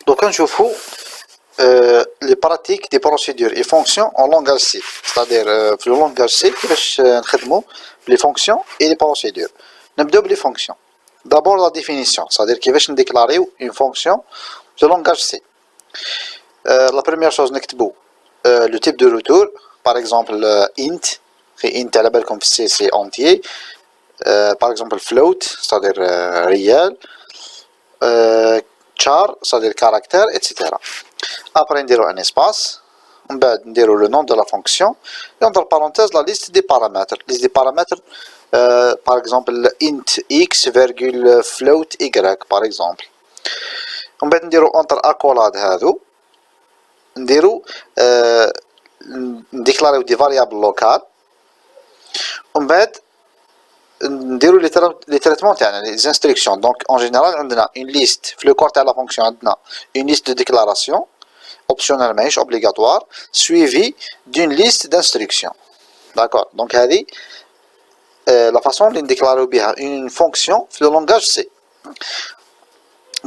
دوكا نشوفوا les pratiques des procédures et fonctions en langage C. C'est-à-dire في le langage C كيفاش نخدموا les fonctions et les procédures. نبداو بلي fonctions. D'abord la définition, c'est-à-dire كيفاش نديكلاريو une fonction في le langage C. La première chose نكتبوا le type de retour, par exemple int. int على بالكم في C c'est entier. Par exemple float, c'est-à-dire réel. char, c'est-à-dire caractère, etc. Après نديرو un espace, من بعد نديرو le nom de la fonction et entre parenthèses la liste des paramètres. Liste des paramètres, par exemple int x virgule float y par exemple. ومن بعد نديرو entre accolade هادو نديرو نديكلاريو دي variables locales ومن بعد نديرو لي تريتمون تاعنا لي انستركسيون. دونك اون جينيرال عندنا اون ليست في لو كور تاع لا فونكسيون عندنا اون ليست دو ديكلاراسيون اوبسيونيل ماهيش اوبليغاتوار سويفي دون ليست دانستركسيون. داكور دونك هذه لا فاصون اللي نديكلاريو بها اون فونكسيون في لو لونغاج سي.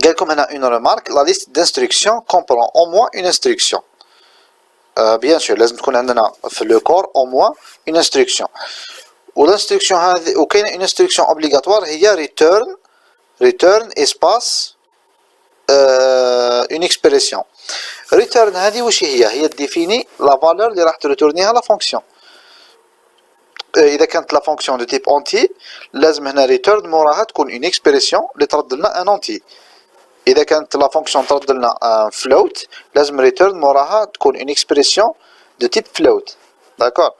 قالكم هنا اون ريمارك لا ليست دانستركسيون كومبرون او موان اون انستركسيون. بيان سور لازم تكون عندنا في لو كور او موان اون انستركسيون. والانستركسيون هذه وكاينه اون انستركسيون اوبليغاتوار هي ريتيرن اسباس اون اكسبريسيون. ريتيرن هذه واش هي ديفيني لا فالور اللي راح تريتورنيها لا فونكسيون. اذا كانت لا فونكسيون دو تيب اونتي لازم هنا ريتيرن موراها تكون اون اكسبريسيون اللي ترد لنا ان اونتي. اذا كانت لا فونكسيون ترد لنا ان فلوت لازم ريتيرن موراها تكون اون اكسبريسيون دو تيب فلوت. داكور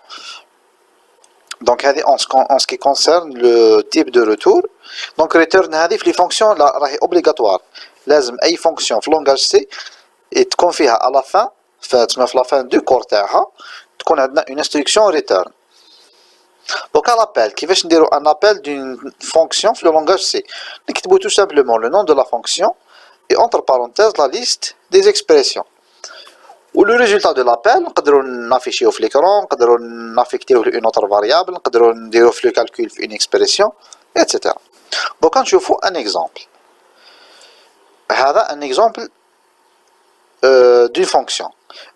دونك هذه en ce qui concerne le type de retour. دونك return هذه في لي فونكسيون راهي اوبليغاتوار. لازم اي فونكسيون في لونغاج سي تكون فيها على لا فان تسمى في لا فان دو كور تاعها تكون عندنا اون انستركسيون ريتيرن. دونك لابيل كيفاش نديرو ان ابيل دون فونكسيون في لو لونغاج سي. نكتبو tout simplement le nom de la fonction et entre parenthèses la liste des expressions. و لو ريزولتا دو لابيل نقدروا نافيشيو في ليكرون نقدروا نافيكتيوه لأون اوتر فاريابل نقدروا نديرو في لو كالكول في اون اكسبريسيون ايتترا. دوكا نشوفوا ان اكزومبل. هذا ان اكزومبل دون فونكسيون.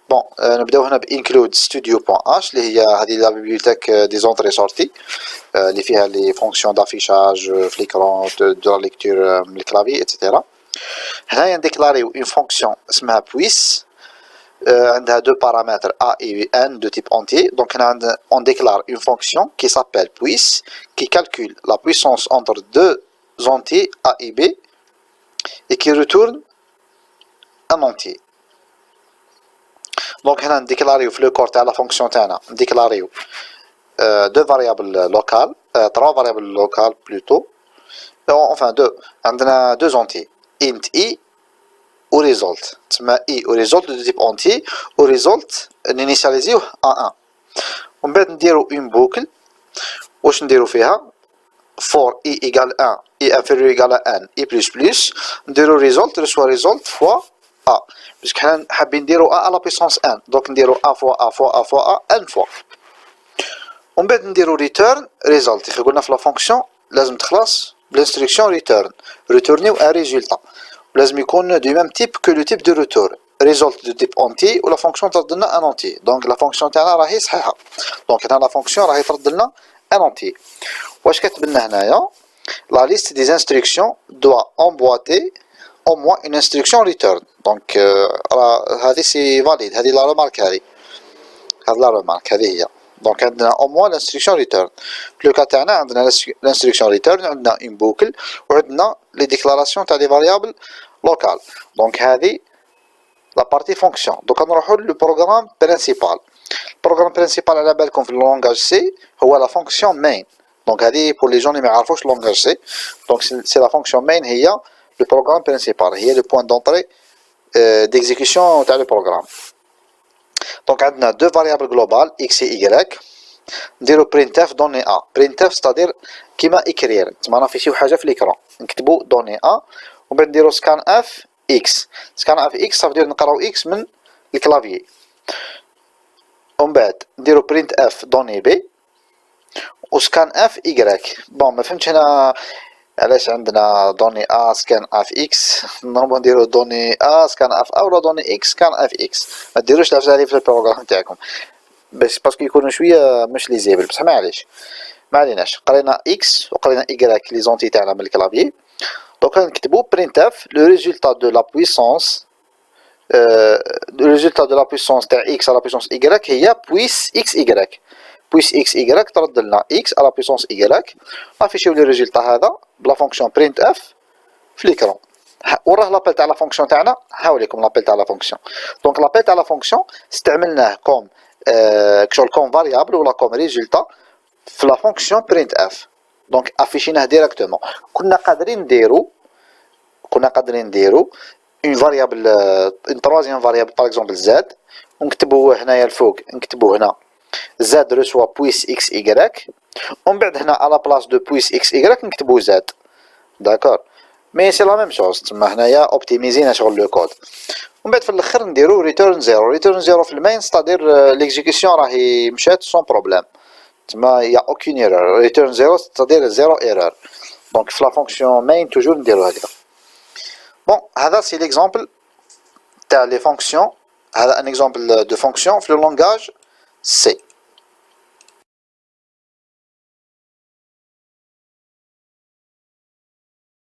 بون نبداو هنا بانكلود studio.h اللي هي هذه لا بيبليوتيك دي زونطري سورتي اللي فيها لي فونكسيون دافيشاج في ليكرون دو لا ليكتور من الكلافي ايتترا. هنايا نديكلاريو اون فونكسيون اسمها بويس عندها deux paramètres a et n de type entier. Donc on déclare une fonction qui s'appelle puis qui calcule la puissance entre deux entiers a et b et qui retourne un entier. Donc on déclare le corps de la fonction تاعنا déclare deux variables locales, trois variables locales plutôt, enfin عندنا deux entiers int i au result تسمى i au result de type entier au result نينيسياليزيوه a1 ومن بعد نديرو اون بوكل واش نديرو فيها for i égale 1 i inférieur égale à n i plus plus نديرو result reçoit result fois a باسكو حنا حابين نديرو a à la puissance n دونك نديرو a fois a fois a fois a n fois ومن بعد نديرو return result. كي قلنا في لا فونكسيون لازم تخلص بالانستركسيون return ريتورنيو ان ريزولتا لازم يكون du même type que le type de retour result de type entier ou la fonction ترد لنا un entier. donc la fonction تاعنا راهي صحيحه. donc هنا la fonction راهي ترد لنا un entier. واش كتب لنا هنايا la liste des instructions doit emboîter au moins une instruction return. donc هذه سي valide هذه لا remarque هذه لا remarque هذه هي. donc عندنا au moins l'instruction return. في لو كا تاعنا عندنا l'instruction return عندنا une boucle وعندنا les déclarations تاع les variables locales. donc هذه la partie fonction. donc نروحوا لو programme principal. البروغرام principal على بالكم في اللونغاج سي هو la fonction main. donc هذه pour les gens اللي ما يعرفوش اللونغاج سي. donc c'est la fonction main هي le programme principal هي le point d'entrée d'exécution تاع le programme. donc عندنا deux variables globales x et y. نديرو printf donnée a. printf c'est-à-dire كيما écrire تما نافيشيو حاجه في l'écran نكتبو donnée a ومن بعد نديرو scanf x. scanf x ça veut dire نقراو x من الكلافيي ومن بعد نديرو printf donnée b و scanf y. بون ما فهمتش هنا علاش عندنا دوني ا سكان اف اكس نورمال نديرو دوني ا سكان اف ا ولا دوني اكس سكان اف اكس. ما ديروش الحاجه هذه في البروغرام تاعكم باش باسكو يكونوا شويه مش ليزيبل بصح معليش ما عليناش. قرينا اكس وقرينا ايكغيك لي زونتي تاعنا من الكلافيي. دوكا نكتبو printf لو ريزولتا دو لا بويسونس le résultat de la puissance تاع x à la puissance y هي puisse xy. puisse xy ترد لنا x à la puissance y. نافيشيو لي ريزولتا هذا بلا فونكسيون printf في ليكرون. وراه لابيل تاع لا فونكسيون تاعنا هاوليكم لابيل تاع لا فونكسيون. دونك لابيل تاع لا فونكسيون استعملناه كوم كشغل كوم فاريابل ولا كوم ريزولتا في لا فونكسيون printf. دونك افيشيناه ديريكتومون. كنا قادرين نديرو une variable une troisième variable par exemple z ونكتبوه هنايا الفوق نكتبوه هنا z reçoit puisse xy ومن بعد هنا على بلاص دو puisse xy نكتبو z. داكور مي سي لا ميم شوز تما هنايا اوبتيميزينا شغل لو كود. ومن بعد في الاخر نديرو ريتيرن زيرو. ريتيرن زيرو في المين ستادير ليكزيكسيون راهي مشات سون بروبليم تما يا اوكين ايرور. ريتيرن زيرو ستادير زيرو ايرور. دونك في لا فونكسيون مين توجور نديرو هكذا. Bon, c'est l'exemple des fonctions. Un exemple de fonction dans le langage C.